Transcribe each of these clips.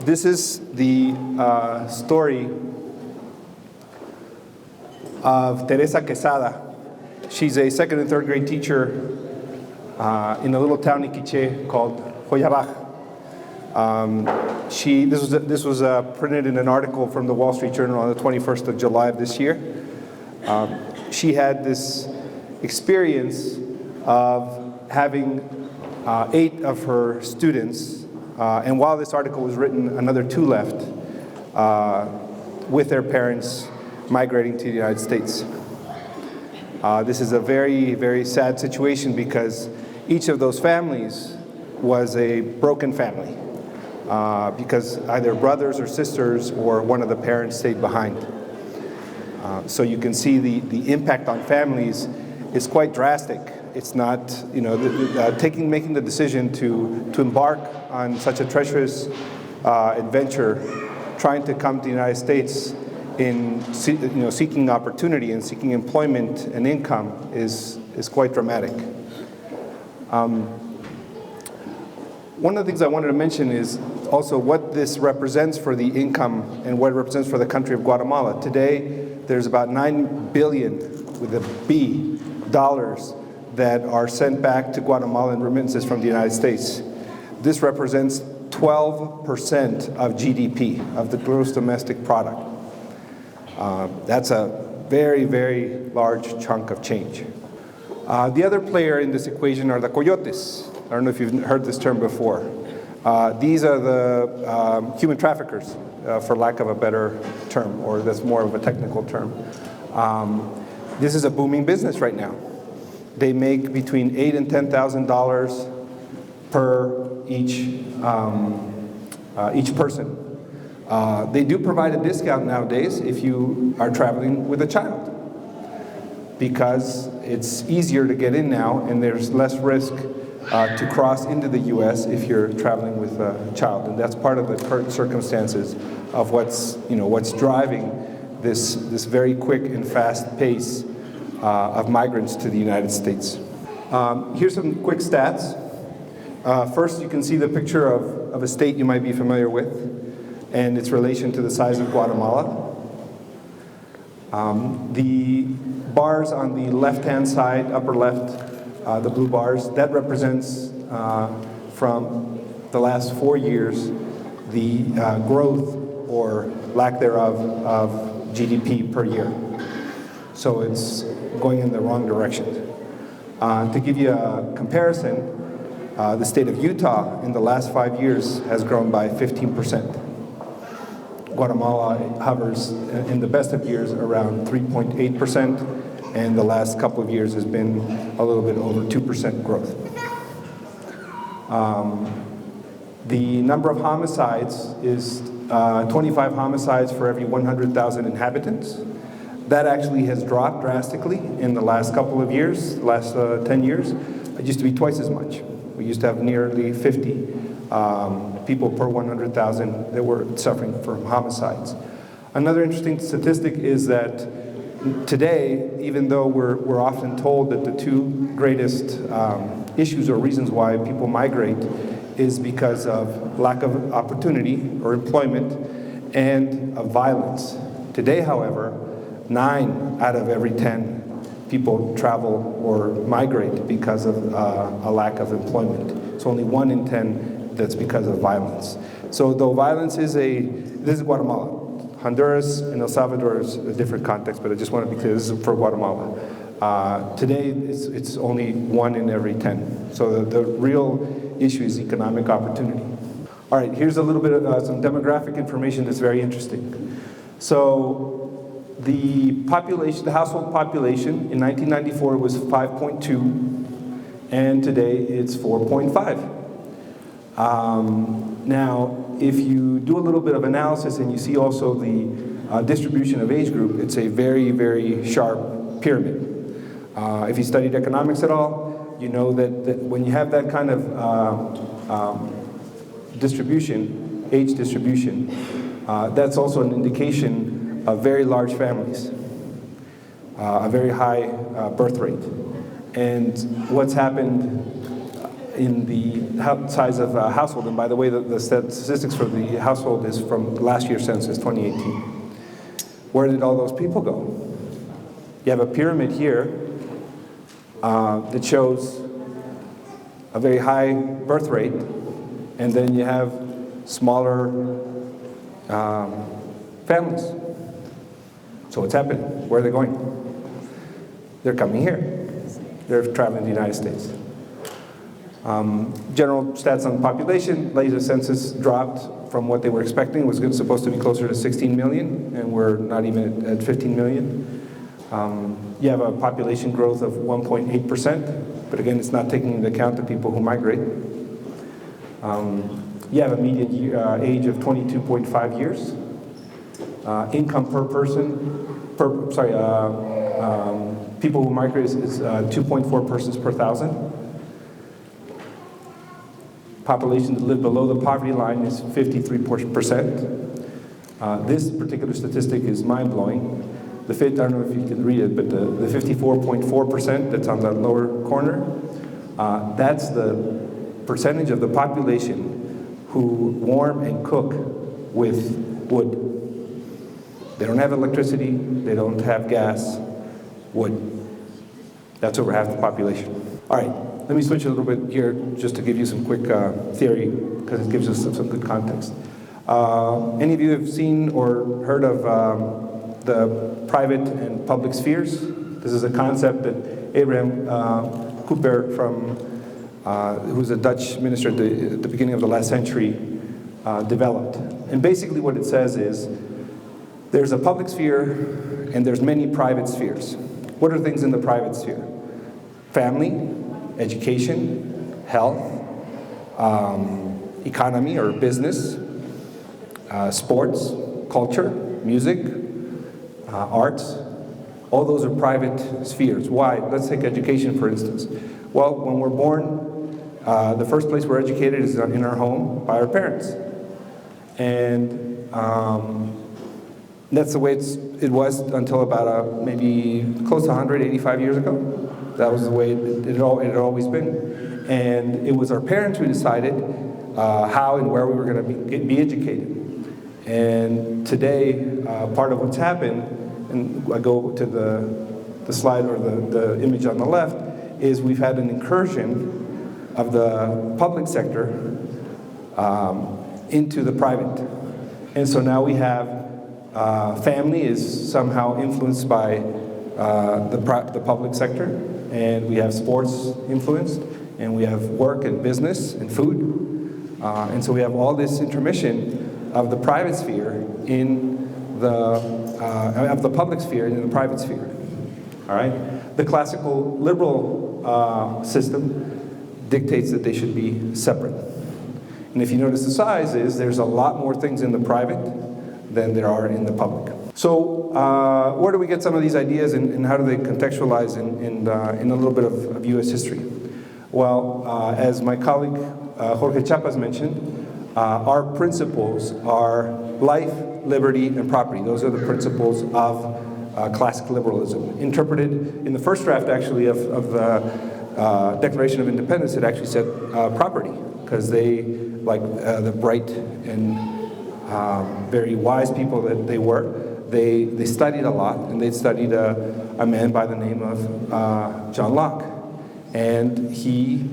This is the story of Teresa Quesada. She's a second and third grade teacher in a little town in Quiché called Joyabaj. This was printed in an article from the Wall Street Journal on the 21st of July of this year. She had this experience of having 8 of her students, and while this article was written, another 2 left with their parents migrating to the United States. This is a very, very sad situation because each of those families was a broken family because either brothers or sisters or one of the parents stayed behind. So you can see the impact on families is quite drastic. It's not, making the decision to embark on such a treacherous adventure, trying to come to the United States in seeking opportunity and seeking employment and income is quite dramatic. One of the things I wanted to mention is also what this represents for the income and what it represents for the country of Guatemala. Today, there's about $9 billion with a B dollars that are sent back to Guatemala in remittances from the United States. This represents 12% of GDP, of the gross domestic product. That's a very, very large chunk of change. The other player in this equation are the coyotes. I don't know if you've heard this term before. These are the human traffickers, for lack of a better term, or that's more of a technical term. This is a booming business right now. They make between $8,000 and $10,000 per each person. They do provide a discount nowadays if you are traveling with a child, because it's easier to get in now and there's less risk to cross into the U.S. if you're traveling with a child, and that's part of the current circumstances of what's driving this very quick and fast pace of migrants to the United States. Here's some quick stats. First, you can see the picture of a state you might be familiar with and its relation to the size of Guatemala. The bars on the left-hand side, upper left, the blue bars, that represents from the last 4 years the growth or lack thereof of GDP per year. So it's going in the wrong direction. To give you a comparison, the state of Utah in the last 5 years has grown by 15%. Guatemala hovers in the best of years around 3.8%, and the last couple of years has been a little bit over 2% growth. The number of homicides is 25 homicides for every 100,000 inhabitants. That actually has dropped drastically in the last couple of years, last 10 years. It used to be twice as much. We used to have nearly 50 people per 100,000 that were suffering from homicides. Another interesting statistic is that today, even though we're often told that the 2 greatest issues or reasons why people migrate is because of lack of opportunity or employment and of violence. Today, however, 9 out of every 10 people travel or migrate because of a lack of employment. It's only 1 in 10 that's because of violence. So though violence this is Guatemala. Honduras and El Salvador is a different context, but I just want to be clear, this is for Guatemala. Today, it's only 1 in every 10. So the real issue is economic opportunity. All right, here's a little bit of some demographic information that's very interesting. So the household population in 1994 was 5.2, and today it's 4.5. Now, if you do a little bit of analysis and you see also the distribution of age group, it's a very, very sharp pyramid. If you studied economics at all, you know that when you have that kind of distribution, age distribution, that's also an indication of very large families, a very high birth rate. And what's happened in the size of a household. And by the way, the statistics for the household is from last year's census, 2018. Where did all those people go? You have a pyramid here that shows a very high birth rate, and then you have smaller families. So what's happening? Where are they going? They're coming here. They're traveling to the United States. General stats on population, latest census dropped from what they were expecting. It was supposed to be closer to 16 million, and we're not even at 15 million. You have a population growth of 1.8%, but again, it's not taking into account the people who migrate. You have a median age of 22.5 years. Income per person, people who migrate is 2.4 persons per thousand. Population that live below the poverty line is 53%. This particular statistic is mind-blowing. I don't know if you can read it, but the 54.4% that's on the lower corner, that's the percentage of the population who warm and cook with wood. They don't have electricity, they don't have gas, wood. That's over half the population. All right, let me switch a little bit here just to give you some quick theory, because it gives us some good context. Any of you have seen or heard of the private and public spheres? This is a concept that Abraham Kuyper, who was a Dutch minister at the beginning of the last century, developed. And basically what it says is, there's a public sphere and there's many private spheres. What are things in the private sphere? Family, education, health, economy or business, sports, culture, music, arts. All those are private spheres. Why? Let's take education, for instance. Well, when we're born, the first place we're educated is in our home by our parents. And that's the way it was until about maybe close to 185 years ago. That was the way it had always been. And it was our parents who decided how and where we were going to be educated. And today, part of what's happened, and I go to the slide or the image on the left, is we've had an incursion of the public sector into the private. And so now we have family is somehow influenced by the public sector, and we have sports influenced, and we have work and business and food. And so we have all this intermission of the private sphere in of the public sphere in the private sphere. All right? The classical liberal system dictates that they should be separate. And if you notice the sizes, there's a lot more things in the private than there are in the public. So where do we get some of these ideas, and how do they contextualize in a little bit of U.S. history? Well, as my colleague Jorge Chapas mentioned, our principles are life, liberty, and property. Those are the principles of classic liberalism. Interpreted in the first draft, actually, of the Declaration of Independence, it actually said property, because they, like the bright and very wise people that they were, they studied a lot, and they studied a man by the name of John Locke. And he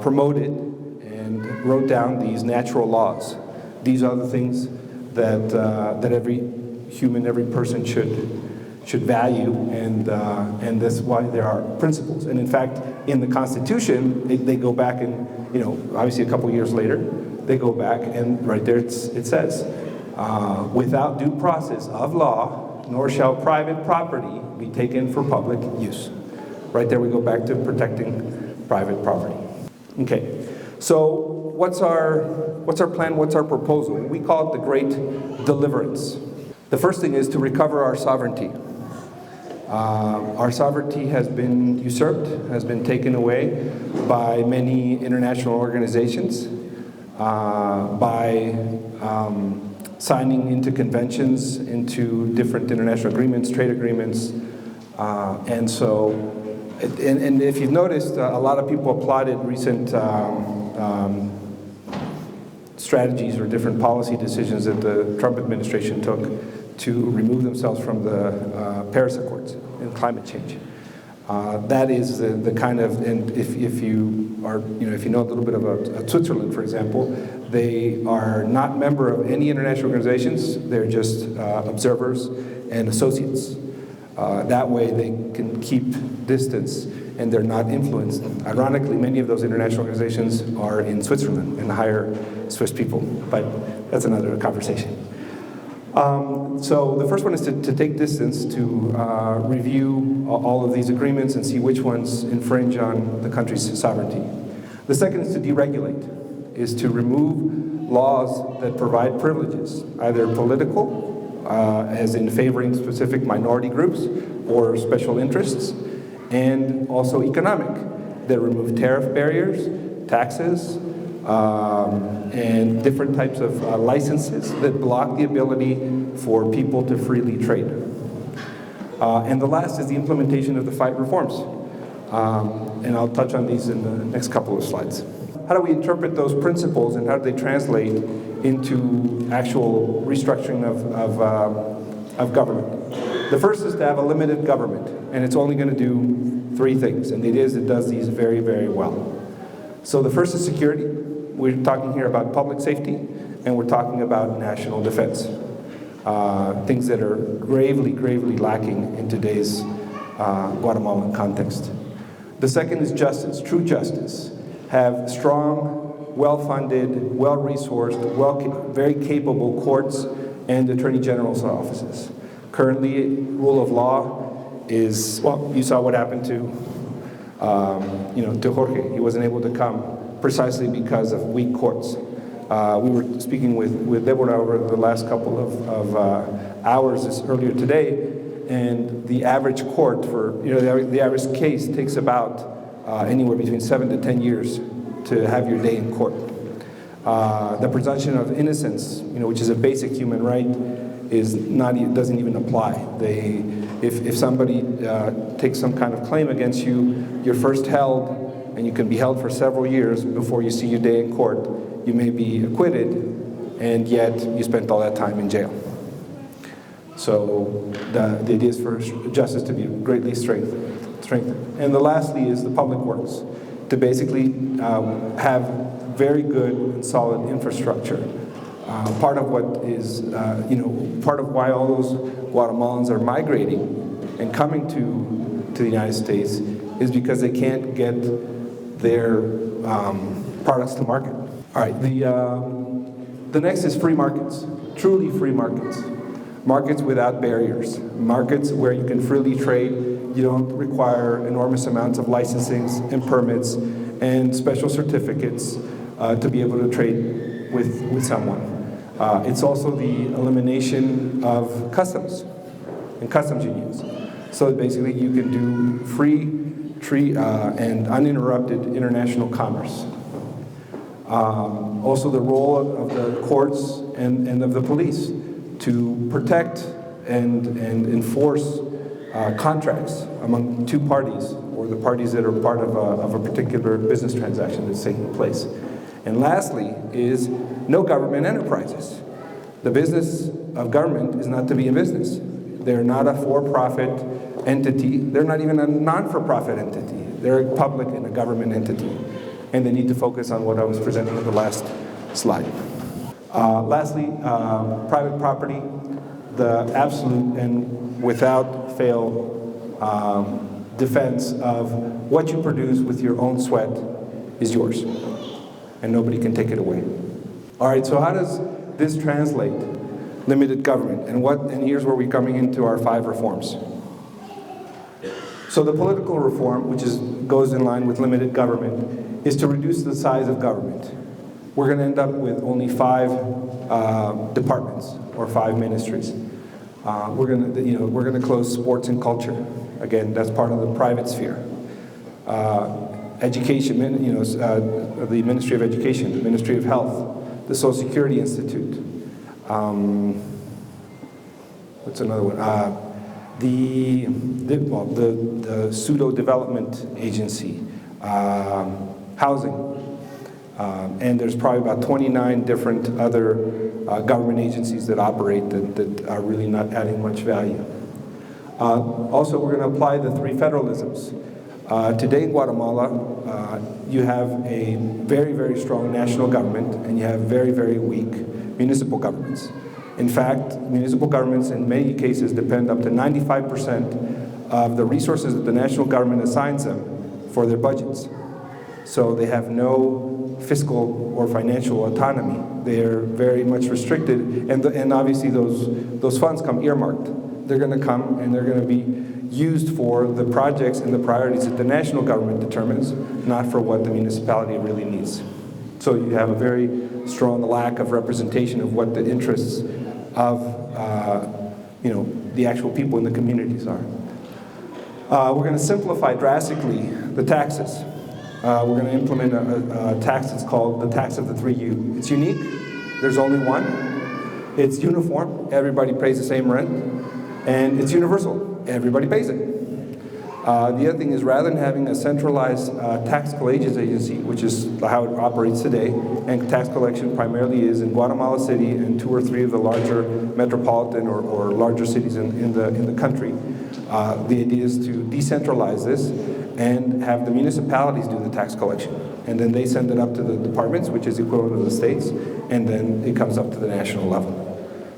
promoted and wrote down these natural laws. These are the things that every human, every person should value, and that's why there are principles. And in fact, in the Constitution, they go back and, obviously a couple years later, they go back and right there it says, without due process of law, nor shall private property be taken for public use. Right there we go back to protecting private property. Okay, so what's our plan, what's our proposal? We call it the Great Deliverance. The first thing is to recover our sovereignty. Our sovereignty has been usurped, has been taken away by many international organizations, by signing into conventions, into different international agreements, trade agreements, and so And if you've noticed, a lot of people applauded recent strategies or different policy decisions that the Trump administration took to remove themselves from the Paris Accords and climate change. That is the kind of, and if you are, if you know a little bit about Switzerland, for example, they are not member of any international organizations. They're just observers and associates. That way they can keep distance and they're not influenced. Ironically, many of those international organizations are in Switzerland and hire Swiss people, but that's another conversation. So the first one is to take distance, to review all of these agreements and see which ones infringe on the country's sovereignty. The second is to deregulate, is to remove laws that provide privileges, either political, as in favoring specific minority groups or special interests, and also economic, that remove tariff barriers, taxes, and different types of licenses that block the ability for people to freely trade. And the last is the implementation of the 5 reforms. And I'll touch on these in the next couple of slides. How do we interpret those principles and how do they translate into actual restructuring of government? The first is to have a limited government, and it's only going to do 3 things, and it does these very, very well. So the first is security. We're talking here about public safety, and we're talking about national defense. Things that are gravely, gravely lacking in today's Guatemalan context. The second is justice, true justice. Have strong, well-funded, well-resourced, very capable courts and attorney general's offices. Currently, rule of law is, well, you saw what happened to Jorge. He wasn't able to come precisely because of weak courts. We were speaking with Deborah over the last couple of hours earlier today, and the average court for, the average case takes about anywhere between 7 to 10 years to have your day in court. The presumption of innocence, which is a basic human right, doesn't even apply. If somebody takes some kind of claim against you, you're first held, and you can be held for several years before you see your day in court. You may be acquitted, and yet you spent all that time in jail. So the idea is for justice to be greatly strengthened. And the lastly is the public works, to basically have very good and solid infrastructure. Part of what is, part of why all those Guatemalans are migrating and coming to the United States is because they can't get their products to market. All right, the next is free markets, truly free markets. Markets without barriers, markets where you can freely trade. You don't require enormous amounts of licensing and permits and special certificates to be able to trade with someone. It's also the elimination of customs and customs unions. So basically you can do free and uninterrupted international commerce. Also the role of the courts and of the police to protect and enforce contracts among 2 parties or the parties that are part of a particular business transaction that's taking place. And lastly is no government enterprises. The business of government is not to be in business. They're not a for-profit entity. They're not even a non-for-profit entity. They're a public and a government entity. And they need to focus on what I was presenting in the last slide. Lastly, private property, the absolute and without fail defense of what you produce with your own sweat is yours, and nobody can take it away. All right, so how does this translate? Limited government, and here's where we're coming into our 5 reforms. So the political reform, which goes in line with limited government, is to reduce the size of government. We're going to end up with only 5 departments or 5 ministries. We're going to close sports and culture. Again, that's part of the private sphere. Education, the Ministry of Education, the Ministry of Health, the Social Security Institute. What's another one? the pseudo development agency, housing, and there's probably about 29 different other government agencies that operate that are really not adding much value. Also, we're going to apply the three federalisms. Today in Guatemala, you have a very, very strong national government, and you have very, very weak municipal governments. In fact, municipal governments in many cases depend up to 95% of the resources that the national government assigns them for their budgets. So they have no fiscal or financial autonomy. They are very much restricted, and obviously those funds come earmarked. They're going to come and they're going to be used for the projects and the priorities that the national government determines, not for what the municipality really needs. So you have a very strong lack of representation of what the interests of the actual people in the communities are. We're going to simplify drastically the taxes. We're going to implement a tax that's called the tax of the 3U. It's unique. There's only one. It's uniform. Everybody pays the same rent. And it's universal. Everybody pays it. The other thing is, rather than having a centralized tax collections agency, which is how it operates today, and tax collection primarily is in Guatemala City and 2 or 3 of the larger metropolitan or larger cities in the country, the idea is to decentralize this and have the municipalities do the tax collection. And then they send it up to the departments, which is equivalent to the states, and then it comes up to the national level.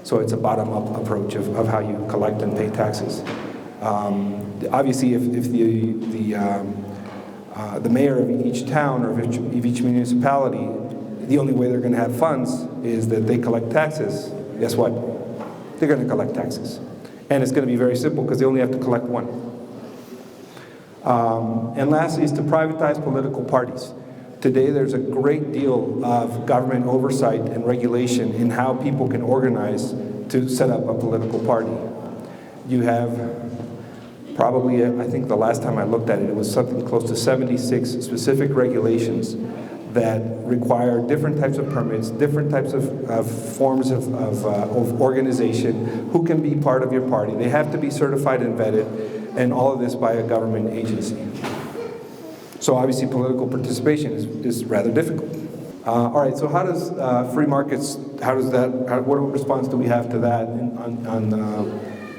So it's a bottom-up approach of how you collect and pay taxes. Obviously, if the mayor of each town or of each municipality, the only way they're going to have funds is that they collect taxes, guess what? They're going to collect taxes. And it's going to be very simple because they only have to collect one. And lastly is to privatize political parties. Today there's a great deal of government oversight and regulation in how people can organize to set up a political party. You have probably, I think the last time I looked at it, it was something close to 76 specific regulations that require different types of permits, different types of forms of organization, who can be part of your party. They have to be certified and vetted, and all of this by a government agency. So obviously political participation is rather difficult. All right, so how does free markets, what response do we have to that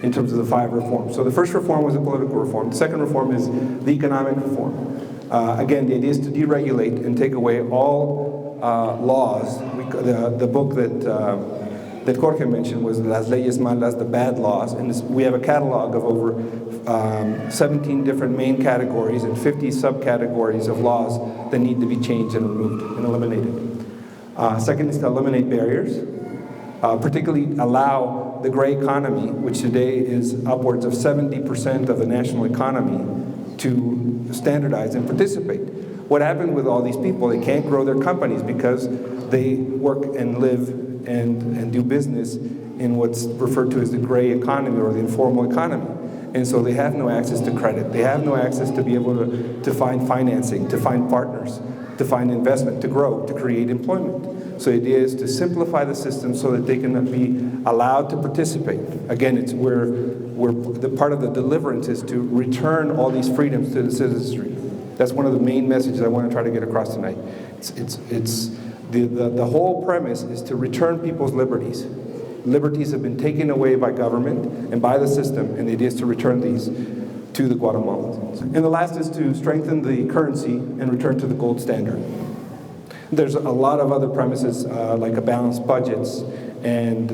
in terms of the 5 reforms? So the first reform was a political reform. The second reform is the economic reform. Again, the idea is to deregulate and take away all laws. The book that Jorge mentioned was Las Leyes Malas, the bad laws, and we have a catalog of over 17 different main categories and 50 subcategories of laws that need to be changed and removed and eliminated. Second is to eliminate barriers, particularly allow the gray economy, which today is upwards of 70% of the national economy, to standardize and participate. What happened with all these people? They can't grow their companies because they work and live and do business in what's referred to as the gray economy or the informal economy. And so they have no access to credit. They have no access to be able to find financing, to find partners, to find investment, to grow, to create employment. So the idea is to simplify the system so that they can be allowed to participate. Again, it's where the part of the deliverance is to return all these freedoms to the citizenry. That's one of the main messages I want to try to get across tonight. The whole premise is to return people's liberties. Liberties have been taken away by government and by the system, and the idea is to return these to the Guatemalans. And the last is to strengthen the currency and return to the gold standard. There's a lot of other premises like a balanced budgets and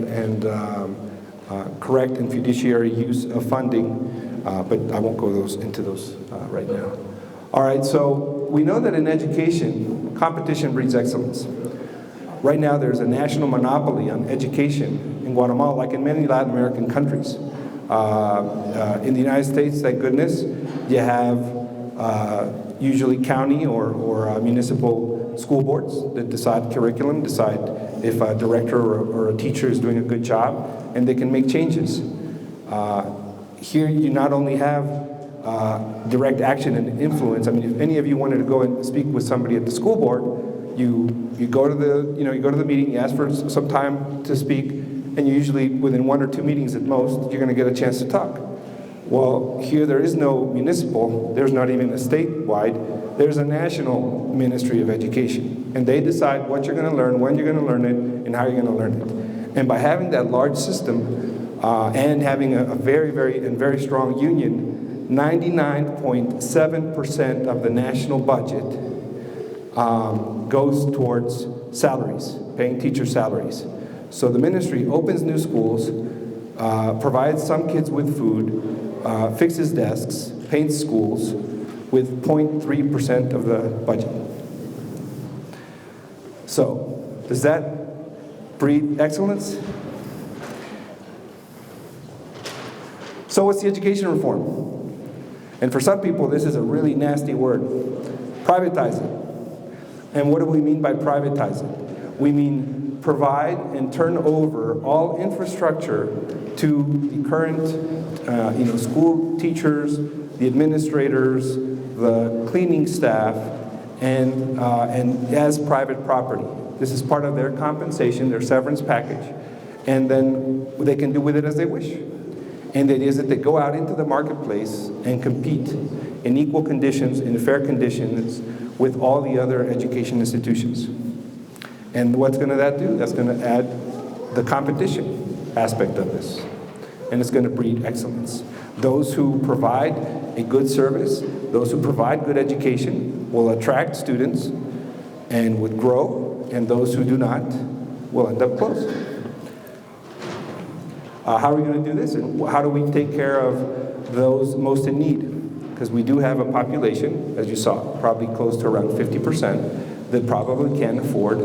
correct and fiduciary use of funding, but I won't go into those right now. All right, so we know that in education, competition breeds excellence. Right now, there's a national monopoly on education in Guatemala, like in many Latin American countries. In the United States, thank goodness, you have usually county or municipal school boards that decide curriculum, decide if a director or a teacher is doing a good job, and they can make changes. Here, you not only have direct action and influence. I mean, if any of you wanted to go and speak with somebody at the school board, you go to the meeting, you ask for some time to speak, and you usually within 1 or 2 meetings at most, you're going to get a chance to talk. Well, here there is no municipal, there's not even a statewide, there's a national Ministry of Education. And they decide what you're going to learn, when you're going to learn it, and how you're going to learn it. And by having that large system and having a very strong union, 99.7% of the national budget goes towards salaries, paying teacher salaries. So the ministry opens new schools, provides some kids with food, fixes desks, paints schools with 0.3% of the budget. So, does that breed excellence? So what's the education reform? And for some people, this is a really nasty word. Privatize it. And what do we mean by privatize it? We mean provide and turn over all infrastructure to the current school teachers, the administrators, the cleaning staff, and as private property. This is part of their compensation, their severance package, and then they can do with it as they wish. And the idea is that they go out into the marketplace and compete in equal conditions, in fair conditions, with all the other education institutions. And what's going to that do? That's going to add the competition aspect of this. And it's going to breed excellence. Those who provide a good service, those who provide good education, will attract students and would grow, and those who do not will end up closed. How are we going to do this? And how do we take care of those most in need? Because we do have a population, as you saw, probably close to around 50%, that probably can't afford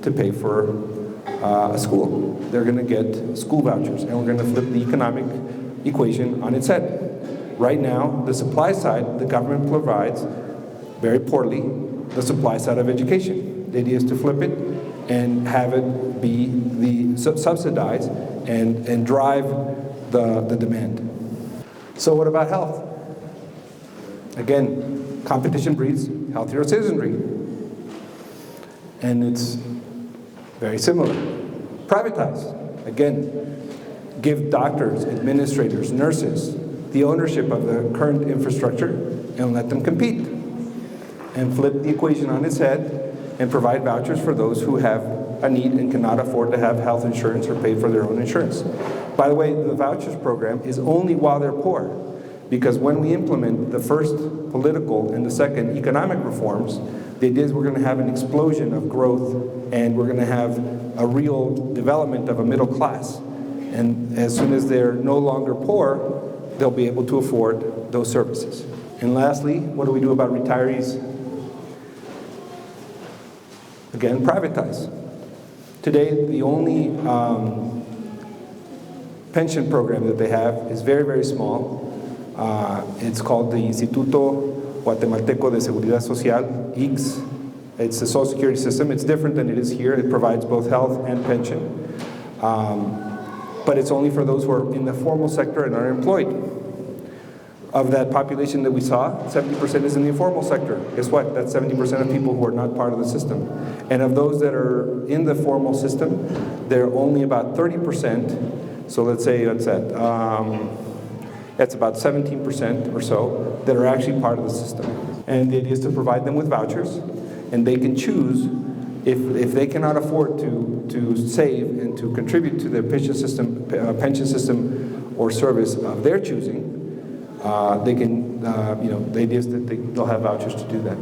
to pay for a school. They're going to get school vouchers, and we're going to flip the economic equation on its head. Right now, the supply side, the government provides, very poorly, the supply side of education. The idea is to flip it and have it be subsidized and drive the demand. So what about health? Again, competition breeds healthier citizenry. And it's very similar. Privatize. Again, give doctors, administrators, nurses the ownership of the current infrastructure and let them compete. And flip the equation on its head and provide vouchers for those who have a need and cannot afford to have health insurance or pay for their own insurance. By the way, the vouchers program is only while they're poor, because when we implement the first political and the second economic reforms, the idea is we're going to have an explosion of growth and we're going to have a real development of a middle class. And as soon as they're no longer poor, they'll be able to afford those services. And lastly, what do we do about retirees? Again, privatize. Today, the only pension program that they have is very small. It's called the Instituto Guatemalteco de Seguridad Social, IGS. It's a social security system. It's different than it is here. It provides both health and pension. But it's only for those who are in the formal sector and are employed. Of that population that we saw, 70% is in the informal sector. Guess what? That's 70% of people who are not part of the system. And of those that are in the formal system, there are only about 30%. So let's say that's about 17% or so that are actually part of the system. And the idea is to provide them with vouchers, and they can choose if they cannot afford to save and to contribute to their pension system or service of their choosing. They can, the idea is that they'll have vouchers to do that.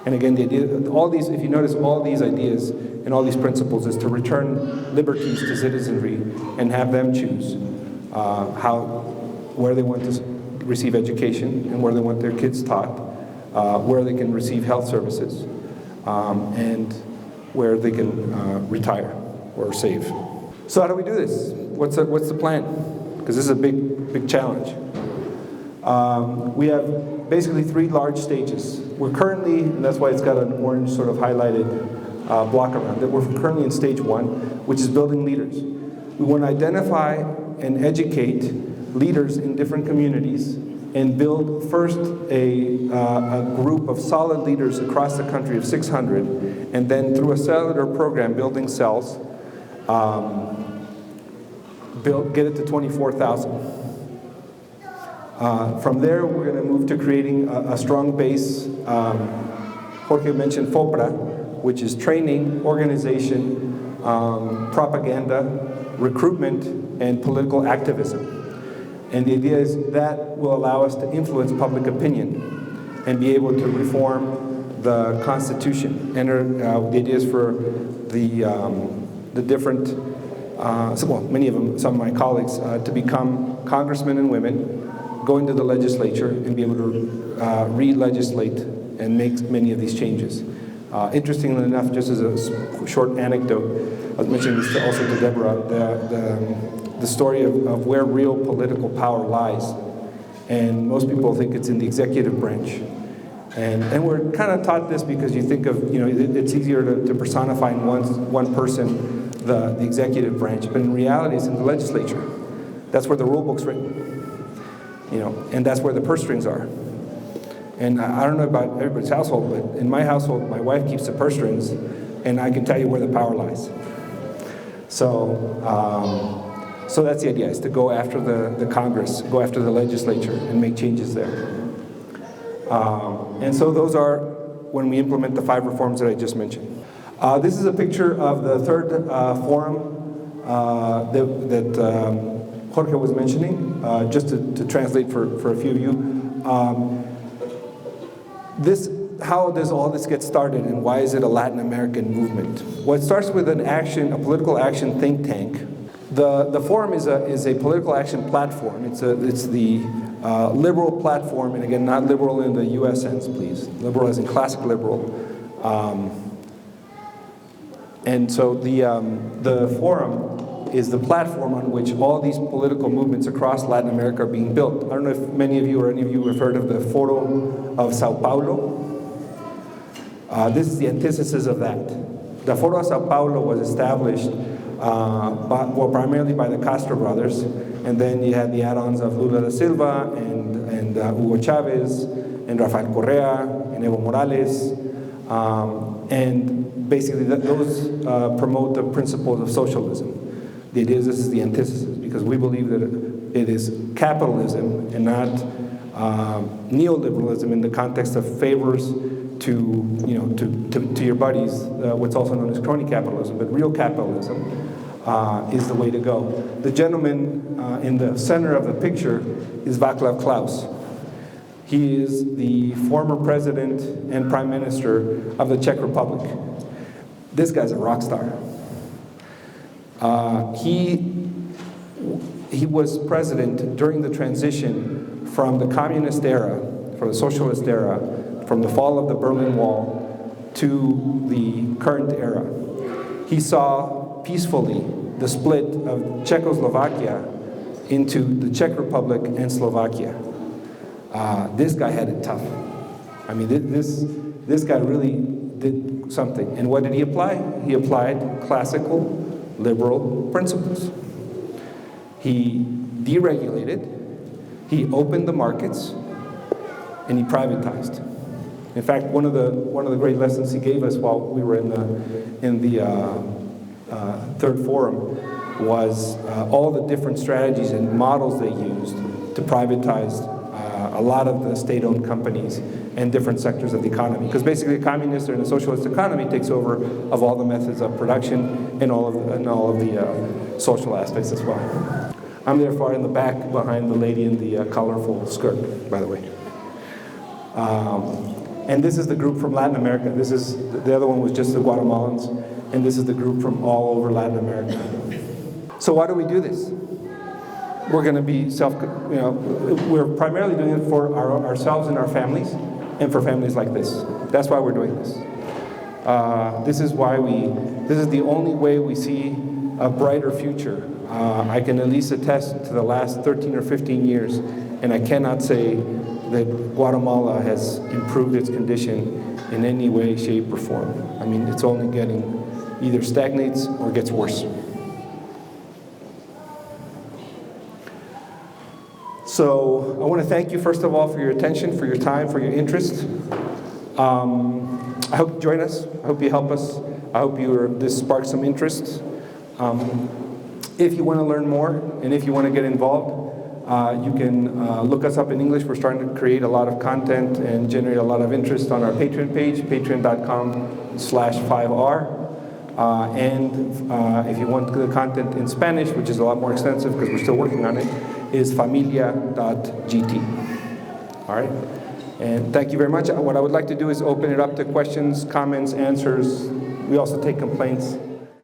And again, the idea, all these, if you notice, all these ideas and all these principles is to return liberties to citizenry and have them choose where they want to receive education and where they want their kids taught, where they can receive health services, and where they can retire or save. So how do we do this? What's the plan? Because this is a big challenge. We have basically 3 large stages. We're currently, and that's why it's got an orange sort of highlighted block around it, we're currently in stage 1, which is building leaders. We want to identify and educate leaders in different communities and build first a group of solid leaders across the country of 600, and then through a cellular program, building cells, get it to 24,000. From there, we're going to move to creating a strong base. Jorge mentioned FOPRA, which is training, organization, propaganda, recruitment, and political activism. And the idea is that will allow us to influence public opinion and be able to reform the Constitution. And the idea is for the different, many of them, some of my colleagues, to become congressmen and women, go into the legislature and be able to re-legislate and make many of these changes. Interestingly enough, just as a short anecdote, I was mentioning this also to Deborah, the story of where real political power lies. And most people think it's in the executive branch. And we're kind of taught this because you think of, it's easier to personify in one person the executive branch, but in reality it's in the legislature. That's where the rule book's written. And that's where the purse strings are. And I don't know about everybody's household, but in my household, my wife keeps the purse strings, and I can tell you where the power lies. So that's the idea, is to go after the Congress, go after the legislature, and make changes there. And so those are when we implement the 5 reforms that I just mentioned. This is a picture of the third forum that Jorge was mentioning, just to translate for a few of you. How does all this get started, and why is it a Latin American movement? Well, it starts with a political action think tank. The forum is a political action platform. It's the liberal platform, and again, not liberal in the U.S. sense, please. Liberal as in classic liberal. And so the forum is the platform on which all these political movements across Latin America are being built. I don't know if many of you or any of you have heard of the Foro of Sao Paulo. This is the antithesis of that. The Foro of Sao Paulo was established primarily by the Castro brothers, and then you had the add-ons of Lula da Silva and Hugo Chavez and Rafael Correa and Evo Morales, and basically those promote the principles of socialism. The idea is this is the antithesis, because we believe that it is capitalism and not neoliberalism in the context of favors to your buddies, what's also known as crony capitalism, but real capitalism is the way to go. The gentleman in the center of the picture is Václav Klaus. He is the former president and prime minister of the Czech Republic. This guy's a rock star. He was president during the transition from the communist era, from the socialist era, from the fall of the Berlin Wall to the current era. He saw peacefully the split of Czechoslovakia into the Czech Republic and Slovakia. This guy had it tough. I mean, this guy really did something. And what did he apply? He applied classical liberal principles. He deregulated, he opened the markets, and he privatized. In fact, one of the great lessons he gave us while we were in the third forum was all the different strategies and models they used to privatize a lot of the state-owned companies and different sectors of the economy. Because basically a communist or a socialist economy takes over of all the methods of production and all of the social aspects as well. I'm therefore in the back behind the lady in the colorful skirt, by the way. And this is the group from Latin America. The other one was just the Guatemalans, and this is the group from all over Latin America. So why do we do this? We're going to be we're primarily doing it for ourselves and our families, and for families like this. That's why we're doing this. This is the only way we see a brighter future. I can at least attest to the last 13 or 15 years, and I cannot say that Guatemala has improved its condition in any way, shape, or form. I mean, it's only either stagnates or gets worse. So I want to thank you, first of all, for your attention, for your time, for your interest. I hope you join us. I hope you help us. I hope this sparks some interest. If you want to learn more and if you want to get involved, You can look us up in English. We're starting to create a lot of content and generate a lot of interest on our Patreon page, patreon.com/5R. If you want the content in Spanish, which is a lot more extensive because we're still working on it, is familia.gt. All right? And thank you very much. What I would like to do is open it up to questions, comments, answers. We also take complaints.